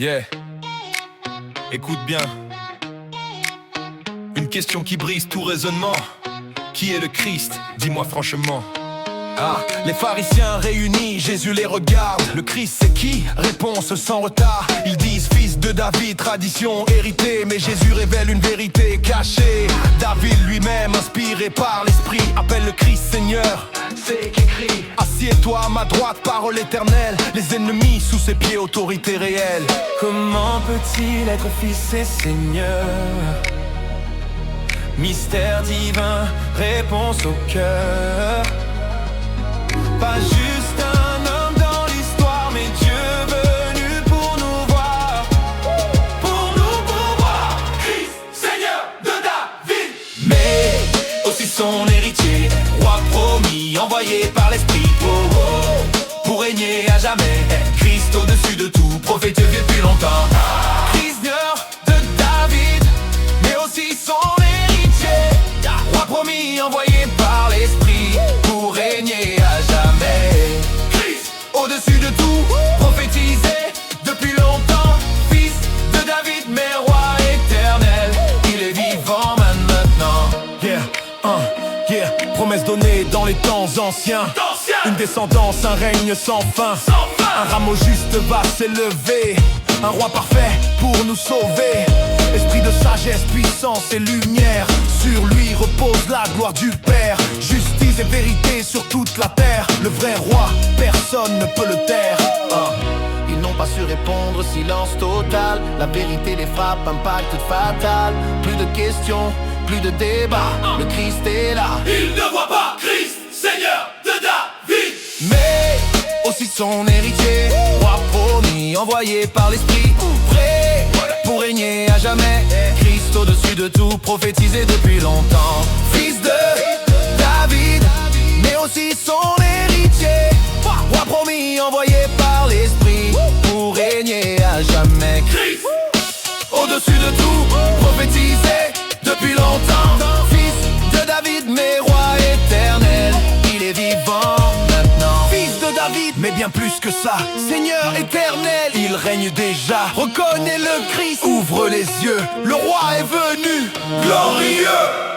Yeah, écoute bien. Une question qui brise tout raisonnement. Qui est le Christ? Dis-moi franchement. Ah, les pharisiens réunis, Jésus les regarde. Le Christ c'est qui? Réponse sans retard. Ils disent fils de David, tradition héritée. Mais Jésus révèle une vérité cachée. David lui-même, inspiré par l'esprit, appelle le Christ Seigneur. C'est qu'écrit: assieds-toi à ma droite, parole éternelle. Les ennemis sous ses pieds, autorité réelle. Comment peut-il être fils et Seigneur? Mystère divin, réponse au cœur. Pas juste un homme dans l'histoire, mais Dieu venu pour nous voir. Pour nous pourvoir, Christ, Seigneur de David. Mais aussi son héritier, roi promis, envoyé par l'Esprit. Oh, oh, pour régner à jamais, Christ au-dessus de tout, prophétisé depuis longtemps. Christ de David, mais aussi son héritier, roi promis, envoyé par l'Esprit, pour régner à jamais. Christ au-dessus de tout, prophétisé depuis longtemps, fils de David, mais roi éternel. Il est vivant maintenant. Yeah, promesse donnée dans les temps anciens. Une descendance, un règne sans fin. Un rameau juste va s'élever. Un roi parfait pour nous sauver. Esprit de sagesse, puissance et lumière. Sur lui repose la gloire du Père. Justice et vérité sur toute la terre. Le vrai roi, personne ne peut le taire. Ils n'ont pas su répondre, silence total. La vérité les frappe, impact fatal. Plus de questions, plus de débats. Le Christ est là. Il ne voit pas Christ, Seigneur de David, Mais aussi son héritier, roi promis, envoyé par l'Esprit, prêt pour régner à jamais. Christ au-dessus de tout, prophétisé depuis longtemps. Fils de David, mais aussi son héritier, roi promis, envoyé par l'Esprit, pour régner à jamais. Christ Au-dessus de tout, prophétisé depuis longtemps. Fils de David, mais roi éternel, il est vivant maintenant. Fils de David, mais bien plus que ça. Seigneur éternel, il règne déjà. Reconnais le Christ, ouvre les yeux, le roi est venu, glorieux.